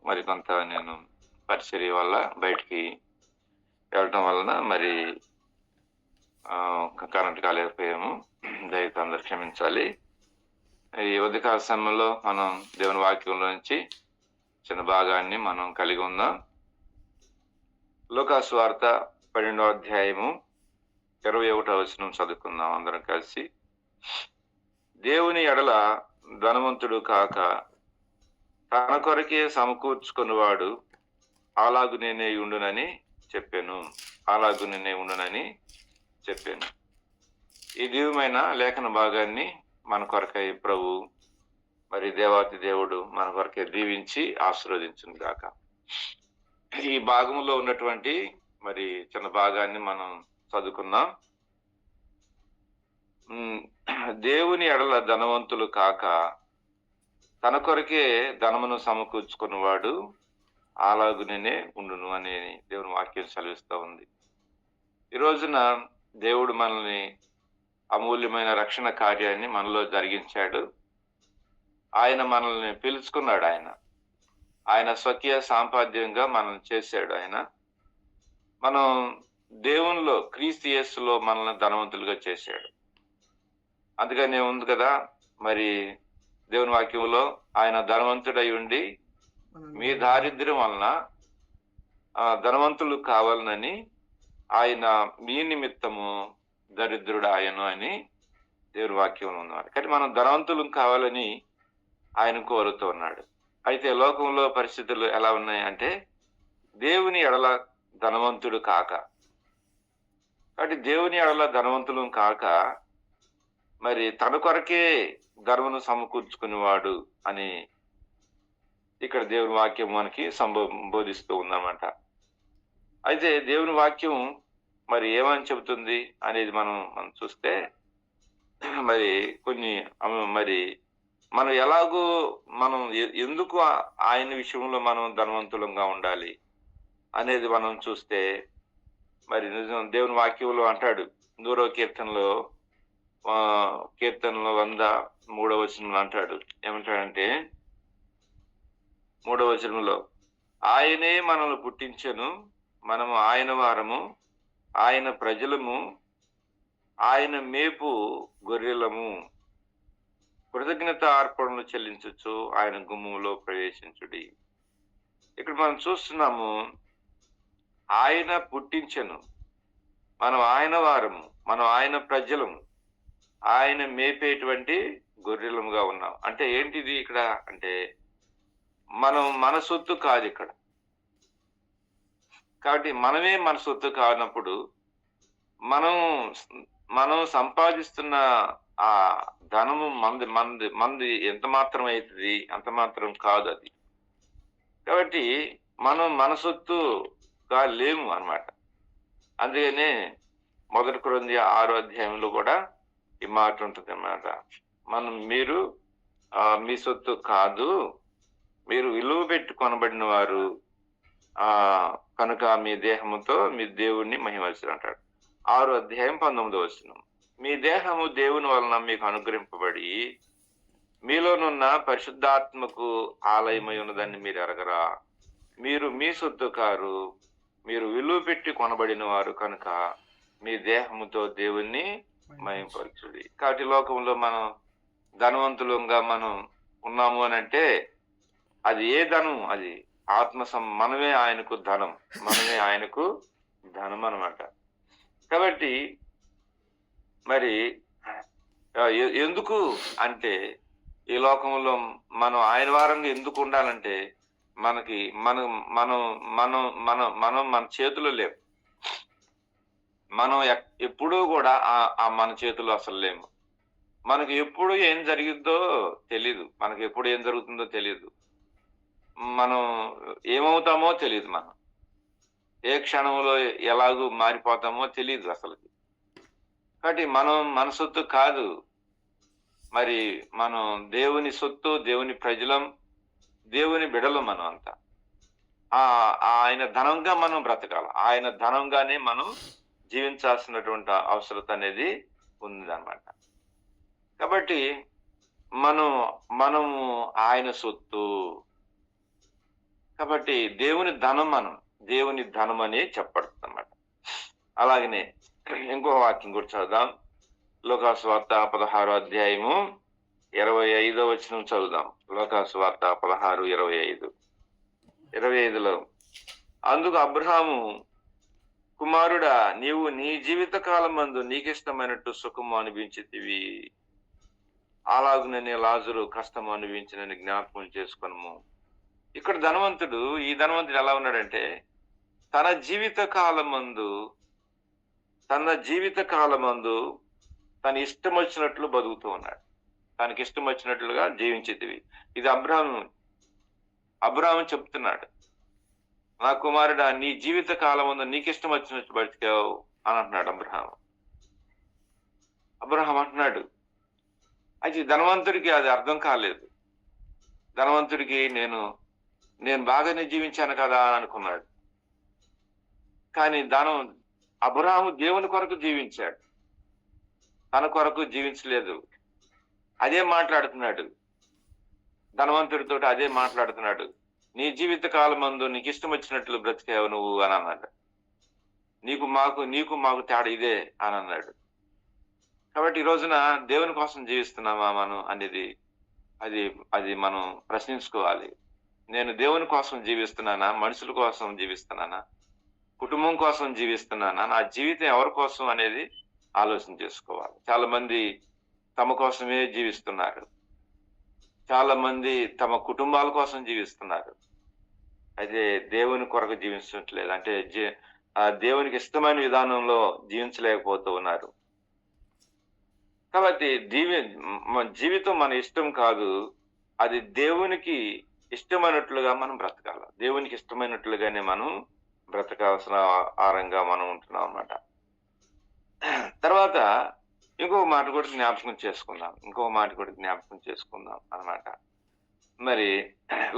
మరి కొంత నేను పరిచర్య వల్ల బయటికి వెళ్ళటం వలన మరి కరెంట్ కాలేకపోయాము. దయతో అందరూ క్షమించాలి. ఈ ఉదయకాల సమయంలో మనం దేవుని వాక్యంలో నుంచి చిన్న భాగాన్ని మనం కలిగి ఉందాం. లూకా సువార్త 12వ అధ్యాయము 21వ వచనం చదువుకుందాం అందరం కలిసి. దేవుని ఎడల ధనవంతుడు కాక తన కొరకే సమకూర్చుకున్నవాడు అలాగు నేనే ఉండునని చెప్పాను. ఈ దివ్యమైన లేఖన భాగాన్ని మన కొరకై ప్రభు మరి దేవాతి దేవుడు మన కొరకే దీవించి ఆశీర్వదించును గాక. ఈ భాగంలో ఉన్నటువంటి మరి చిన్న భాగాన్ని మనం చదువుకున్నాం. దేవుని ఎడల ధనవంతులు కాక తన కొరకే ధనమును సమకూర్చుకున్నవాడు అలాగునే ఉండును అని దేవుని వాక్యం సెలవిస్తూ ఉంది. ఈ రోజున దేవుడు మనల్ని అమూల్యమైన రక్షణ కార్యాన్ని మనలో జరిగించాడు. ఆయన మనల్ని పిలుచుకున్నాడు. ఆయన స్వకీయ సాంపాద్యంగా మనల్ని చేశాడు. మనం దేవునిలో క్రీస్తు యేసులో మనల్ని ధనవంతులుగా చేశాడు. అందుకనే ఉంది కదా మరి దేవుని వాక్యంలో ఆయన ధనవంతుడై ఉండి మీ దారిద్ర్యం వలన ధనవంతులు కావాలని ఆయన మీ నిమిత్తము దరిద్రుడు ఆయను అని దేవుని వాక్యంలో ఉన్నారు. కానీ మనం ధనవంతులు కావాలని ఆయన కోరుతూ ఉన్నాడు. అయితే లోకంలో పరిస్థితులు ఎలా ఉన్నాయి అంటే దేవుని ఎడల ధనవంతుడు కాక, కాబట్టి దేవుని ఎడల ధనవంతులు కాక మరి తన కొరకే ధర్మను సమకూర్చుకునేవాడు అని ఇక్కడ దేవుని వాక్యం మనకి సంబోధిస్తూ ఉందన్నమాట. అయితే దేవుని వాక్యం మరి ఏమని చెబుతుంది అనేది మనం చూస్తే మరి మనం ఎలాగో మనం ఎందుకు ఆయన విషయంలో మనం ధనవంతులంగా ఉండాలి అనేది మనం చూస్తే మరి నిజం దేవుని వాక్యంలో అంటాడు. 100వ కీర్తనలో 103వ వచనంలో అంటాడు. ఏమంటాడంటే 3వ వచనంలో ఆయనే మనల్ని పుట్టించెను, మనము ఆయన వారము, ఆయన ప్రజలము, ఆయన మేపు గొర్రెలము, కృతజ్ఞత అర్పణలు చెల్లించచ్చు ఆయన గుమ్మంలో ప్రవేశించుడి. ఇక్కడ మనం చూస్తున్నాము ఆయన పుట్టించెను, మనం ఆయన వారము, మనం ఆయన ప్రజలము, ఆయన మేపేటువంటి గొర్రెలముగా ఉన్నాం. అంటే ఏంటిది ఇక్కడ అంటే మనం మన సొత్తు కాదు ఇక్కడ. కాబట్టి మనమే మన సొత్తు కానప్పుడు మనం సంపాదిస్తున్న ఆ ధనము మంది ఎంత మాత్రం అవుతుంది అంత మాత్రం కాదు అది. కాబట్టి మనం మన సొత్తుగా లేము అన్నమాట. అందుకనే 1 కొరింథీ 6వ అధ్యాయంలో కూడా ఈ మాట ఉంటుంది అన్నమాట. మీరు మీ సొత్తు కాదు, మీరు విలువ పెట్టి కొనబడిన వారు, కనుక మీ దేహముతో మీ దేవుణ్ణి మహిమపరచుడి అంటాడు. 6వ అధ్యాయం 19వ వచనం. మీ దేహము దేవుని వలన మీకు అనుగ్రహింపబడి మీలోనున్న పరిశుద్ధాత్మకు ఆలయమై ఉన్నదాన్ని మీరు ఎరగరా? మీరు మీ సొత్తు కారు, మీరు విలువ పెట్టి కొనబడిన వారు కనుక మీ దేహముతో దేవుణ్ణి మహిమపరచుడి. కాబట్టి లోకంలో మనం ధనవంతులుగా మనం ఉన్నాము అని అంటే అది ఏ ధనం? అది మనమే ఆయనకు ధనం, అన్నమాట. కాబట్టి మరి ఎందుకు అంటే ఈ లోకంలో మనం ఆయన వారంగా ఎందుకు ఉండాలంటే మన చేతులు లేవు. మనం ఎప్పుడూ కూడా మన చేతులు అసలు లేము. మనకు ఎప్పుడు ఏం జరిగిద్దో తెలీదు, మనకు ఎప్పుడు ఏం జరుగుతుందో తెలీదు, మనం ఏమవుతామో తెలియదు, మనం ఏ క్షణంలో ఎలాగూ మారిపోతామో తెలియదు అసలు. కాబట్టి మనం మన సొత్తు కాదు, మరి మనం దేవుని సొత్తు, దేవుని ప్రజలం, దేవుని బిడలం. మనం అంతా ఆయన ధనంగా మనం బ్రతకాలి, ఆయన ధనంగానే మనం జీవించాల్సినటువంటి అవసరం అనేది ఉంది అన్నమాట. కాబట్టి మనము ఆయన సొత్తు. కాబట్టి దేవుని ధనం అని చెప్పబడుతుంది అన్నమాట. అలాగనే ఇంకో వాక్యం కూడా చదువుదాం. లూకాసు వార్త 16వ అధ్యాయము 25వ వచనం చదువుదాం. లూకాసు వార్త 16:25. 25లో అందుకు అబ్రహాము, కుమారుడా, నీవు నీ జీవిత కాలమందు నీకిష్టమైనట్టు సుఖము అనుభవించితివి, అలాగుననే లాజరు కష్టము అనుభవించినని జ్ఞాపకం చేసుకొనుము. ఇక్కడ ఈ ధనవంతుడు ఎలా ఉన్నాడంటే తన జీవిత కాలమందు తన ఇష్టం వచ్చినట్లు బతుకుతూ ఉన్నాడు. తనకి ఇష్టం వచ్చినట్లుగా జీవించేటివి. ఇది అబ్రహాము చెప్తున్నాడు, నా కుమారుడా, నీ జీవిత కాలమందు నీకు ఇష్టం వచ్చినట్టు బతికావు అని అంటున్నాడు అబ్రహాం అంటున్నాడు. అయితే ధనవంతుడికి అది అర్థం కాలేదు. ధనవంతుడికి నేను బాగానే జీవించాను కదా అని అనుకున్నాడు. కానీ అబ్రహాము దేవుని కొరకు జీవించాడు, తన కొరకు జీవించలేదు. అదే మాట్లాడుతున్నాడు ధనవంతుడితో, అదే మాట్లాడుతున్నాడు. నీ జీవిత కాలమందు నీకు ఇష్టం వచ్చినట్లు బ్రతికావు నువ్వు అని అన్నాడు. నీకు మాకు తేడా ఇదే అని అన్నాడు. కాబట్టి ఈ రోజున దేవుని కోసం జీవిస్తున్నామా మనం అనేది అది మనం ప్రశ్నించుకోవాలి. నేను దేవుని కోసం జీవిస్తున్నానా, మనుషుల కోసం జీవిస్తున్నానా, కుటుంబం కోసం జీవిస్తున్నానా, నా జీవితం ఎవరి కోసం అనేది ఆలోచన చేసుకోవాలి. చాలా మంది తమ కోసమే జీవిస్తున్నారు, చాలా మంది తమ కుటుంబాల కోసం జీవిస్తున్నారు. అయితే దేవుని కొరకు జీవించట్లేదు, అంటే దేవునికి ఇష్టమైన విధానంలో జీవించలేకపోతూ ఉన్నారు. కాబట్టి జీవితం మన ఇష్టం కాదు, అది దేవునికి ఇష్టమైనట్లుగా మనం బ్రతకాలి. దేవునికి ఇష్టమైనట్లుగానే మనం బ్రతకాల్సిన ఆహారంగా మనం ఉంటున్నాం అన్నమాట. తర్వాత ఇంకొక మాట కూడా జ్ఞాపకం చేసుకుందాం అన్నమాట. మరి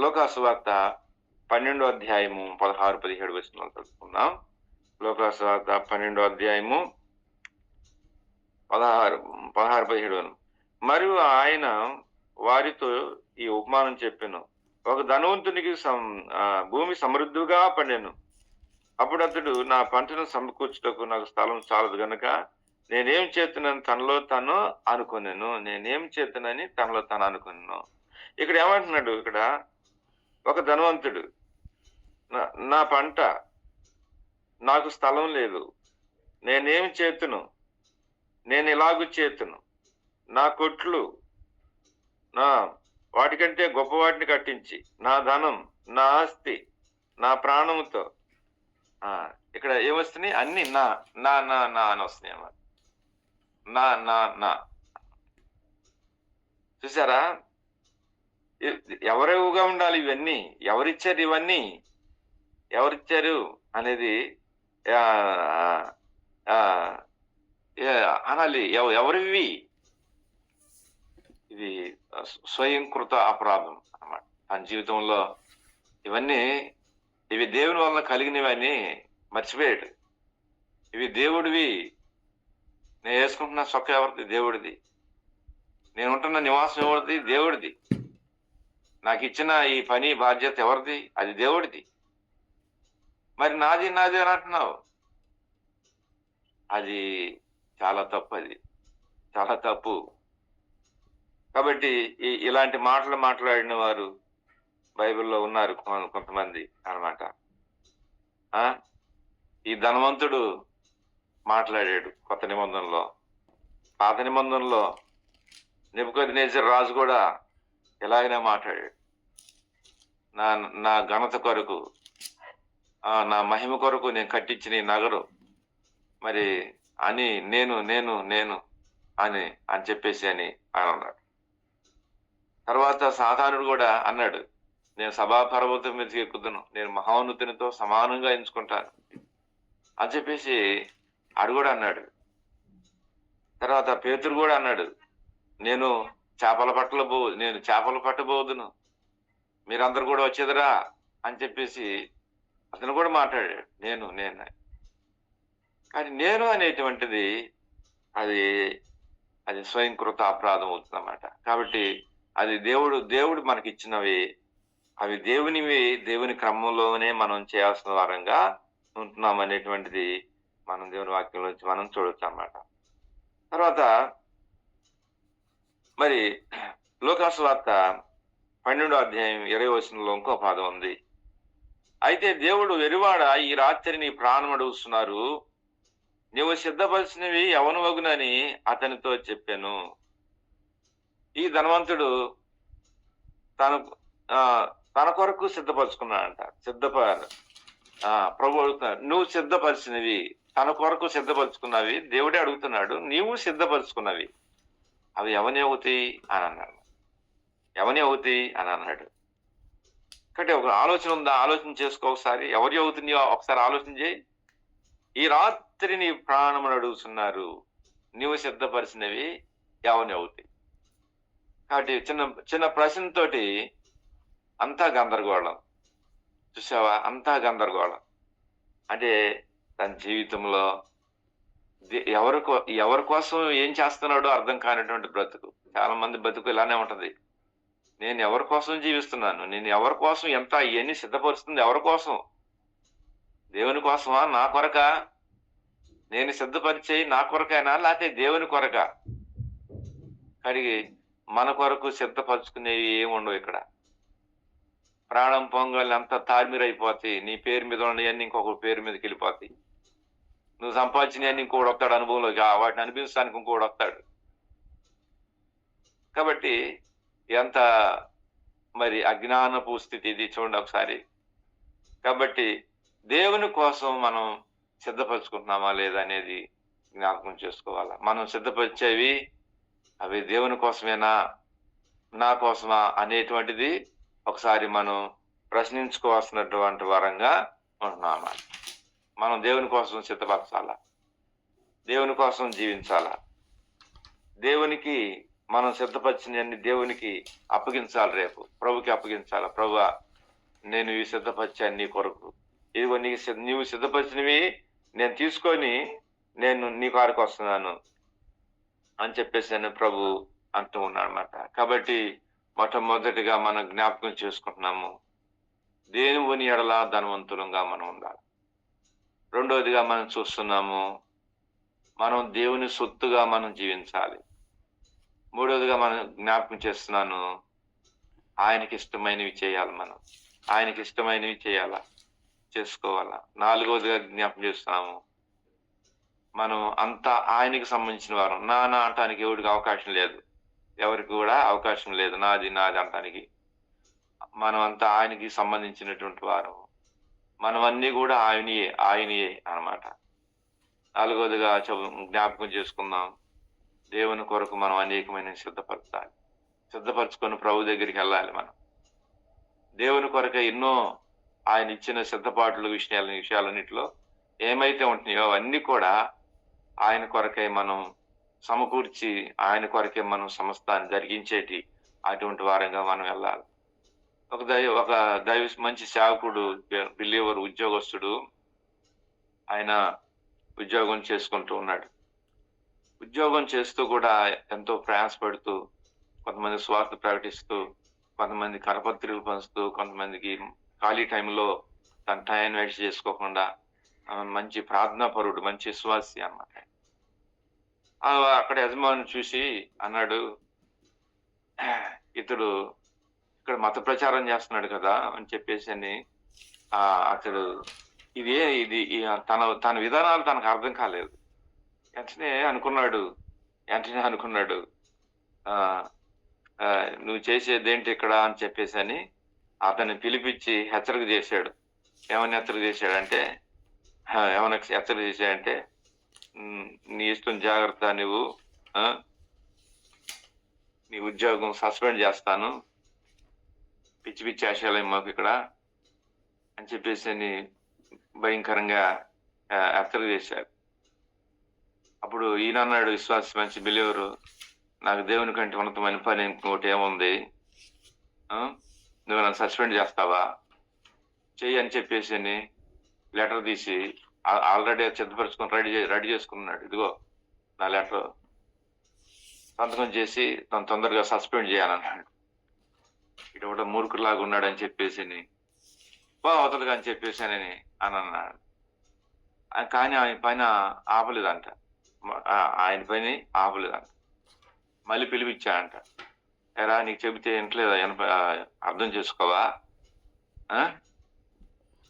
లూకాసు వార్త 12వ అధ్యాయము 16-17 వచనాలు తెలుసుకుందాం. లూకాసు వార్త 12వ అధ్యాయము 16-17. మరియు ఆయన వారితో ఈ ఉపమానం చెప్పెను. ఒక ధనవంతునికి భూమి సమృద్ధిగా పండెను. అప్పుడు అతడు, నా పంటను సమకూర్చుటకు నాకు స్థలం చాలదు గనుక నేనేం చేస్తున్నాను తనలో తాను అనుకున్నాను. ఇక్కడ ఏమంటున్నాడు, ఇక్కడ ఒక ధనవంతుడు, నా పంట, నాకు స్థలం లేదు, నేనేం చేతును, నేను ఇలాగూ చేతును, నా కొట్లు వాటికంటే గొప్ప వాటిని కట్టించి నా ధనం, నా ఆస్తి, నా ప్రాణముతో, ఇక్కడ ఏమొస్తున్నాయి, అన్ని నా నా నా నా అని వస్తున్నాయి అన్నమాట. నా నా నా చూసారా, ఎవరెవుగా ఉండాలి ఇవన్నీ, ఎవరిచ్చారు అనేది అనాలి. ఎవరివి? ఇది స్వయంకృత అపరాధం అన్నమాట. తన జీవితంలో ఇవి దేవుని వలన కలిగినవని మర్చిపోయాడు. ఇవి దేవుడివి, నేను వేసుకుంటున్న సొక్క ఎవరిది? దేవుడిది. నేను ఉంటున్న నివాసం ఎవరిది? దేవుడిది. నాకు ఇచ్చిన ఈ పని బాధ్యత ఎవరిది? అది దేవుడిది. మరి నాది అని అంటున్నావు, అది చాలా తప్పు, చాలా తప్పు. కాబట్టి ఇలాంటి మాటలు మాట్లాడిన వారు బైబిల్లో ఉన్నారు కొంతమంది అన్నమాట. ఈ ధనవంతుడు మాట్లాడాడు కొత్త నిబంధనలో. పాత నిబంధనలో నెబుకద్నెజర్ రాజు కూడా ఎలాగైనా మాట్లాడాడు. నా ఘనత కొరకు, నా మహిమ కొరకు నేను కట్టించిన ఈ నగరు మరి అని నేను అని చెప్పేసి అని ఆయన అన్నాడు. తర్వాత సాతానుడు కూడా అన్నాడు, నేను సభాపర్వతం మీదకి ఎక్కుదును, నేను మహోన్నతునితో సమానంగా ఎంచుకుంటాను అని చెప్పేసి ఆడు కూడా అన్నాడు. తర్వాత పేతురు కూడా అన్నాడు, నేను చేపలు పట్టబోదును, మీరందరూ కూడా వచ్చేదిరా అని చెప్పేసి అతను కూడా మాట్లాడాడు, నేను. కానీ నేను అనేటువంటిది అది స్వయంకృత అపరాధం అవుతుంది అన్నమాట. కాబట్టి అది దేవుడు మనకిచ్చినవి, అవి దేవునికి క్రమంలోనే మనం చేయాల్సిన వారంగా ఉంటున్నాం అనేటువంటిది మనం దేవుని వాక్యం నుంచి మనం చూడొచ్చు అన్నమాట. తర్వాత మరి లూకాసు వార్త 12వ అధ్యాయం 20వ వచనంలో ఇంకో పాదం ఉంది. అయితే దేవుడు, వెరివాడ, ఈ రాత్రి నీ ప్రాణం అడుగుతున్నారు, నీవు సిద్ధపరిచినవి ఎవనవగునని అతనితో చెప్పాను. ఈ ధనవంతుడు తన తన కొరకు సిద్ధపరచుకున్నాడంట. ప్రభు అడుగుతున్నాడు, నువ్వు సిద్ధపరిచినవి, తన కొరకు సిద్ధపరచుకున్నవి దేవుడే అడుగుతున్నాడు, నీవు సిద్ధపరచుకున్నవి అవి ఎవని అవుతాయి అని అన్నాడు. ఎవని అవుతాయి అని అన్నాడు. కాబట్టి ఒక ఆలోచన ఉందా? ఆలోచన చేసుకో ఒకసారి. ఎవరి అవుతున్నాయో ఒకసారి ఆలోచన చేయి. ఈ రాత్రి నీ ప్రాణమును అడుగుతున్నారు, నీవు సిద్ధపరిచినవి ఎవని అవుతాయి. కాబట్టి చిన్న చిన్న ప్రశ్నతోటి అంతా గందరగోళం. చూసావా? అంతా గందరగోళం. అంటే తన జీవితంలో ఎవరి కోసం ఏం చేస్తున్నాడో అర్థం కానిటువంటి బ్రతుకు. చాలా మంది బతుకు ఇలానే ఉంటది. నేను ఎవరి కోసం జీవిస్తున్నాను, నేను ఎవరి కోసం ఎంత ఇవన్నీ సిద్ధపరుస్తుంది ఎవరి కోసం? దేవుని కోసమా? నా కొరకా? నేను సిద్ధపరిచేయి నా కొరకైనా, లేకపోతే దేవుని కొరకా? కడిగి మన కొరకు సిద్ధపరచుకునేవి ఏముండవు ఇక్కడ. ప్రాణం పొంగల్ అంతా తార్మిరైపోతాయి. నీ పేరు మీద ఉన్నవన్నీ ఇంకొక పేరు మీదకి వెళ్ళిపోతాయి. నువ్వు సంపాదించినవన్నీ ఇంకోటి వస్తాడు అనుభవంలోకి, వాటిని అనిపించడానికి ఇంకోటి వస్తాడు. కాబట్టి ఎంత మరి అజ్ఞానపు స్థితి ఇది చూడండి ఒకసారి. కాబట్టి దేవుని కోసం మనం సిద్ధపరచుకుంటున్నామా లేదా అనేది జ్ఞాపకం చేసుకోవాలా. మనం సిద్ధపరిచేవి అవి దేవుని కోసమేనా, నా కోసమా అనేటువంటిది ఒకసారి మనం ప్రశ్నించుకోవాల్సినటువంటి వారంగా ఉంటున్నామా. మనం దేవుని కోసం సిద్ధపరచాలా, దేవుని కోసం జీవించాలా, దేవునికి మనం సిద్ధపరిచినవన్నీ దేవునికి అప్పగించాలి. రేపు ప్రభుకి అప్పగించాలి. ప్రభువా, నేను ఇవి సిద్ధపరిచాను నీ కొరకు, ఇదిగో నీవు సిద్ధపరిచినవి నేను తీసుకొని నేను నీ కారుకు వస్తున్నాను అని చెప్పేసి ప్రభు అంటూ ఉన్నాడు అన్నమాట. కాబట్టి మొట్టమొదటిగా మనం జ్ఞాపకం చేసుకుంటున్నాము, దేవుని ఎడల ధనవంతులంగా మనం ఉండాలి. రెండవదిగా మనం చూస్తున్నాము, మనం దేవుని సొత్తుగా మనం జీవించాలి. మూడవదిగా మనం జ్ఞాపకం చేస్తున్నాను, ఆయనకి ఇష్టమైనవి చేయాలి. మనం ఆయనకి ఇష్టమైనవి చేసుకోవాలా. నాలుగవదిగా జ్ఞాపకం చేస్తున్నాము, మనం అంతా ఆయనకి సంబంధించిన వారు. నాన్న అంటానికి ఎవరికి అవకాశం లేదు, ఎవరికి కూడా అవకాశం లేదు నాది అంటానికి. మనం అంతా ఆయనకి సంబంధించినటువంటి వారు. మనం అన్ని కూడా ఆయనయే అన్నమాట. నాలుగవదిగా జ్ఞాపకం చేసుకుందాం, దేవుని కొరకు మనం అనేకమైన సిద్ధపరచుకొని ప్రభు దగ్గరికి వెళ్ళాలి. మనం దేవుని కొరకు ఎన్నో ఆయన ఇచ్చిన సిద్ధపాట్లు విషయాలన్నిటిలో ఏమైతే ఉంటున్నాయో అవన్నీ కూడా ఆయన కొరకై మనం సమకూర్చి, ఆయన కొరకే మనం సమస్తాన్ని జరిగించేటి అటువంటి వారంగా మనం వెళ్ళాలి. ఒక మంచి సేవకుడు, బిలీవర్, ఉద్యోగస్తుడు, ఆయన ఉద్యోగం చేసుకుంటూ ఉన్నాడు. ఉద్యోగం చేస్తూ కూడా ఎంతో ప్రయాసపడుతూ, కొంతమంది స్వార్థ ప్రకటిస్తూ, కొంతమంది కరపత్రికలు పంచుతూ, కొంతమందికి ఖాళీ టైంలో తన టైం వేస్ట్ చేసుకోకుండా మంచి ప్రార్థనాపరుడు, మంచి విశ్వాసి అన్నమాట. అక్కడ యజమాని చూసి అన్నాడు, ఇతడు ఇక్కడ మత ప్రచారం చేస్తున్నాడు కదా అని చెప్పేసి అని అతడు ఇది తన విధానాలు తనకు అర్థం కాలేదు. వెంటనే అనుకున్నాడు నువ్వు చేసేదేంటి ఇక్కడ అని చెప్పేసి అని అతన్ని పిలిపించి హెచ్చరిక చేశాడు. ఏమని హెచ్చరిక చేశాడంటే నీ ఇష్టం, జాగ్రత్త, నీ ఉద్యోగం సస్పెండ్ చేస్తాను, పిచ్చి పిచ్చి ఆశయాలు మాకు ఇక్కడ అని చెప్పేసి అని భయంకరంగా హెచ్చరిక చేశాడు. అప్పుడు ఈయన అన్నాడు, విశ్వాస మంచి బిలీవరు, నాకు దేవుని కంటే ఉన్నతమైన పని ఇంకోటి ఏముంది, నువ్వు నన్ను సస్పెండ్ చేస్తావా, చెయ్యి అని చెప్పేసి అని లెటర్ తీసి ఆల్రెడీ సిద్ధపరచుకొని రెడీ చేసుకున్నాడు. ఇదిగో నా లెటర్, సంతకం చేసి తను తొందరగా సస్పెండ్ చేయాలన్నాడు. ఇటు మూర్ఖులాగా ఉన్నాడని చెప్పేసి అవతలగా అని చెప్పేసానని అని అన్నాడు. కానీ ఆయన పైన ఆపలేదంట. ఆయన పని ఆపలేదంట. మళ్ళీ పిలిపించాడంట. "ఏరా నీకు చెబితే వినట్లేదా? అర్థం చేసుకోవా?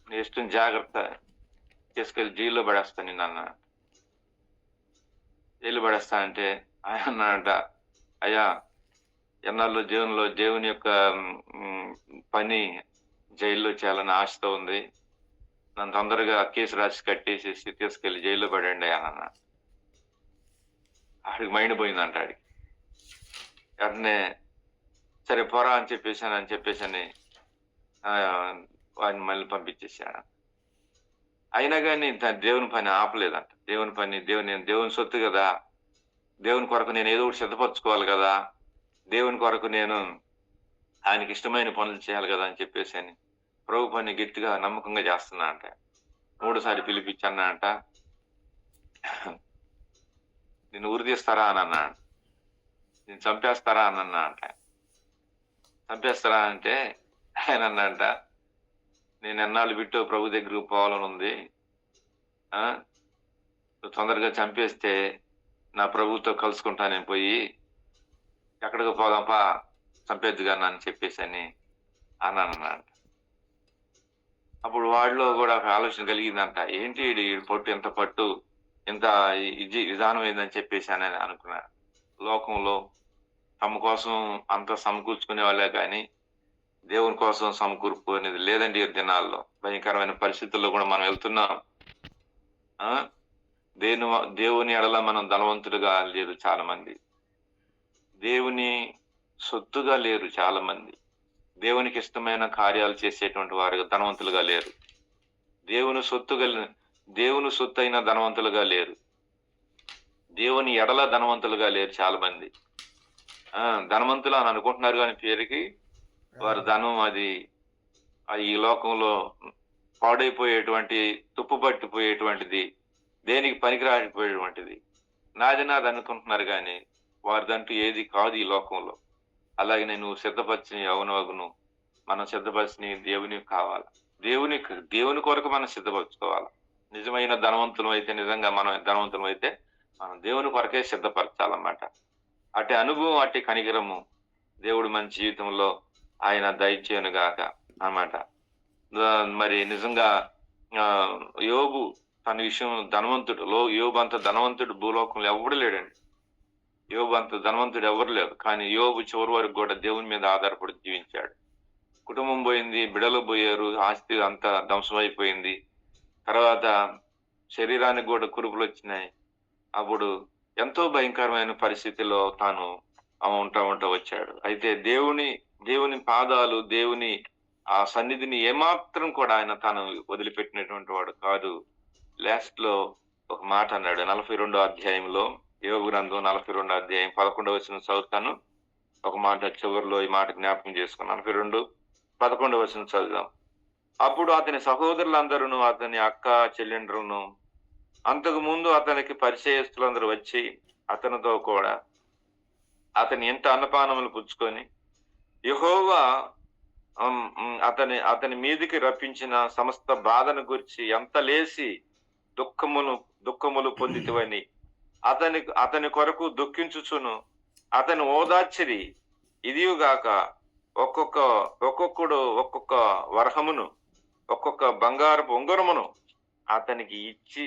నీ ఇష్టం, జాగ్రత్త, తీసుకెళ్ళి జైల్లో పడేస్తా నిన్ను" అన్నాడు. జైలు పడేస్తా అంటే ఆయన అన్నాడంట, "అయ్యా, ఎన్నాళ్ళు దేవుని యొక్క పని జైల్లో చేయాలని ఆశతో ఉంది. నన్ను తొందరగా కేసు రాసి కట్టేసేసి తీసుకెళ్లి జైల్లో పడండి" అని అన్నాడు. ఆడికి మైండ్ పోయిందంట. ఆడికి వెంటనే సరే పోరా అని చెప్పేసని వాడిని మళ్ళీ పంపించేసాడు. అయినా కానీ దేవుని పని ఆపలేదంట. దేవుని సొత్తు కదా, దేవుని కొరకు నేను ఏదో ఒకటి సిద్ధపరచుకోవాలి కదా, దేవుని కొరకు నేను ఆయనకి ఇష్టమైన పనులు చేయాలి కదా అని చెప్పేసి ప్రభు పని గట్టిగా నమ్మకంగా చేస్తున్నా అంట. 3సారి పిలిపించి అన్నా అంట, నిన్ను ఉరి తీస్తారా అని అన్నాడు. నేను చంపేస్తారా అని అన్నా అంట. చంపేస్తారా అంటే ఆయన అన్నంట, నేను ఎన్నాళ్ళు బిట్టు ప్రభు దగ్గరకు పోవాలని ఉంది, నువ్వు తొందరగా చంపేస్తే నా ప్రభుతో కలుసుకుంటా నేను పోయి, ఎక్కడికి పోదాంపా చంపేద్దుగా అని చెప్పేసి అన్నానంట. అప్పుడు వాడిలో కూడా ఒక ఆలోచన కలిగిందంట, ఏంటి పట్టు ఎంత పట్టు ఎంత విధానం ఏందని చెప్పేసి అని అనుకున్నాడు. లోకంలో తమ కోసం అంత సమకూర్చుకునే వాళ్ళే కానీ దేవుని కోసం సమకూర్పు అనేది లేదండి. ఈ దినాల్లో భయంకరమైన పరిస్థితుల్లో కూడా మనం వెళ్తున్నాం. దేవుని ఎడల మనం ధనవంతులుగా లేరు చాలా మంది, దేవుని సొత్తుగా లేరు చాలా మంది, దేవునికి ఇష్టమైన కార్యాలు చేసేటువంటి వారు ధనవంతులుగా లేరు, దేవుని సొత్తు అయిన ధనవంతులుగా లేరు, దేవుని ఎడల ధనవంతులుగా లేరు చాలా మంది. ధనవంతులు అని అనుకుంటున్నారు కానీ పేరుకి వారి ధనం అది ఈ లోకంలో పాడైపోయేటువంటి, తుప్పు పట్టిపోయేటువంటిది, దేనికి పనికిరాకపోయేటువంటిది, నాది అనుకుంటున్నారు కానీ వారిదంటూ ఏది కాదు ఈ లోకంలో. అలాగే నేను సిద్ధపరిచిన యవనవగును, మనం సిద్ధపరిచిన దేవుని కావాలి, దేవుని కొరకు మనం సిద్ధపరచుకోవాలి. నిజమైన ధనవంతులు అయితే, నిజంగా మనం ధనవంతులు అయితే మనం దేవుని కొరకే సిద్ధపరచాలన్నమాట. అటు అనుభవం, అటు కనికరము దేవుడు మన జీవితంలో ఆయన దయచేయను గాక అన్నమాట. మరి నిజంగా యోబు తన విషయం ధనవంతుడు, యోబు అంత ధనవంతుడు భూలోకంలో ఎవడు లేడండి. యోబు అంత ధనవంతుడు ఎవరు లేరు. కానీ యోబు చివరి వరకు కూడా దేవుని మీద ఆధారపడి జీవించాడు. కుటుంబం పోయింది, బిడలు పోయారు, ఆస్తి అంతా ధ్వంసమైపోయింది, తర్వాత శరీరానికి కూడా కురుపులు వచ్చినాయి. అప్పుడు ఎంతో భయంకరమైన పరిస్థితిలో తాను ఉంటా వచ్చాడు. అయితే దేవుని పాదాలు, దేవుని ఆ సన్నిధిని ఏమాత్రం కూడా ఆయన తాను వదిలిపెట్టినటువంటి వాడు కాదు. లాస్ట్ లో ఒక మాట అన్నాడు 42వ అధ్యాయంలో, యోబు గ్రంథం 42వ అధ్యాయం 11వ వచనం చదువుతాను. ఒక మాట చివరిలో ఈ మాట జ్ఞాపకం చేసుకున్నాను. 42:11 వచనం చదువుదాం. అప్పుడు అతని సహోదరులందరూ, అతని అక్క చెల్లెండ్రును, అంతకు ముందు అతనికి పరిచయస్తులందరూ వచ్చి అతనితో కూడా అతని ఇంట అన్నపానములు పుచ్చుకొని, యెహోవా అతని మీదికి రప్పించిన సమస్త బాధను గురించి ఎంత లేసి దుఃఖములు పొందితివని అతని కొరకు దుఃఖించుచును అతని ఓదార్చిరి. ఇదియుగాక ఒక్కొక్కడు ఒక్కొక్క వరహమును, ఒక్కొక్క బంగారపు ఉంగరమును అతనికి తెచ్చి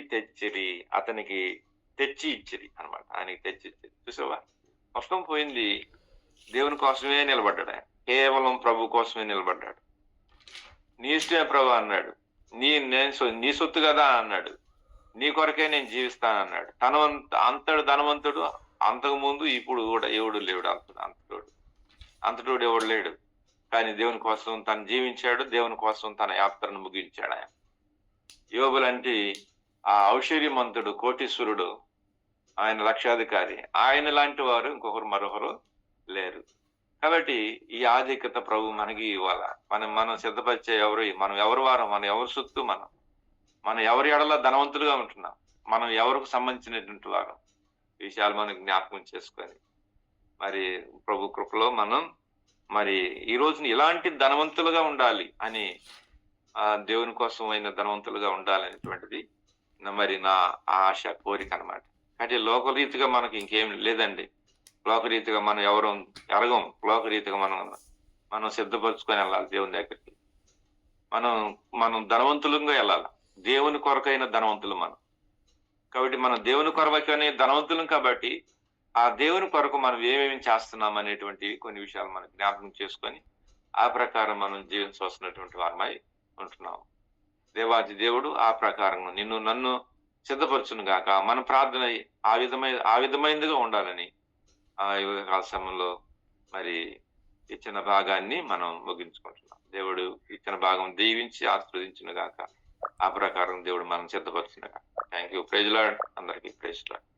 ఇచ్చిరి అనమాట. ఆయనకి తెచ్చి ఇచ్చిరి. చూసావా, మొత్తం పోయింది. దేవుని కోసమే నిలబడ్డాడు ఆయన, కేవలం ప్రభు కోసమే నిలబడ్డాడు. నీ ఇష్టమే ప్రభు అన్నాడు, నీ సొత్తు కదా అన్నాడు, నీ కొరకే నేను జీవిస్తానన్నాడు. అంతడు ధనవంతుడు అంతకు ముందు, ఇప్పుడు కూడా ఎవడు లేడు అంతటోడు ఎవడు లేడు. కానీ దేవుని కోసం తను జీవించాడు, దేవుని కోసం తన యాత్రను ముగించాడు. ఆయన యోబు లాంటి ఆ ఐశ్వర్యమంతుడు, కోటీశ్వరుడు, ఆయన లక్షాధికారి, ఆయన లాంటి వారు మరొకరు లేరు. కాబట్టి ఈ ఆధిక్యత ప్రభు మనకి ఇవ్వాలా. మనం సిద్ధపరిచే మనం ఎవరి వారం, మనం ఎవరి సొత్తు, మనం ఎవరి ఎడల ధనవంతులుగా ఉంటున్నాం, మనం ఎవరికి సంబంధించినటువంటి వారం, విషయాలు మనం జ్ఞాపకం చేసుకొని మరి ప్రభు కృపలో మనం మరి ఈ రోజుని ఇలాంటి ధనవంతులుగా ఉండాలి అని దేవుని కోసం అయిన ధనవంతులుగా ఉండాలనేటువంటిది మరి నా ఆశ, కోరిక అనమాట. అంటే లోకరీతిగా మనకి ఇంకేం లేదండి. లోకరీతిగా మనం ఎవరు ఎరగం. లోకరీతిగా మనం సిద్ధపరచుకొని వెళ్ళాలి దేవుని దగ్గరికి. మనం మనం ధనవంతులంగా వెళ్ళాలి. దేవుని కొరకైన ధనవంతులు మనం. కాబట్టి మనం దేవుని కొరకనే ధనవంతులం కాబట్టి, ఆ దేవుని కొరకు మనం ఏమేమి చేస్తున్నాం అనేటువంటి కొన్ని విషయాలు మనం జ్ఞాపకం చేసుకొని, ఆ ప్రకారం మనం జీవించవలసినటువంటి వారమై ఉంటున్నాం. దేవాది దేవుడు ఆ ప్రకారం నిన్ను నన్ను సిద్ధపరచును గాక. మన ప్రార్థన ఆ విధమైనదిగా ఉండాలని ఈ ఉదయకాల సమయంలో మరి ఇచ్చిన భాగాన్ని మనం ముగించుకుంటున్నాం. దేవుడు ఇచ్చిన భాగం దీవించి ఆశీర్వదించును గాక. ఆ ప్రకారం దేవుడు మనం సిద్ధపరచును గాక. Thank you. Praise Lord. అందరికీ ప్రైజ్ లార్డ్.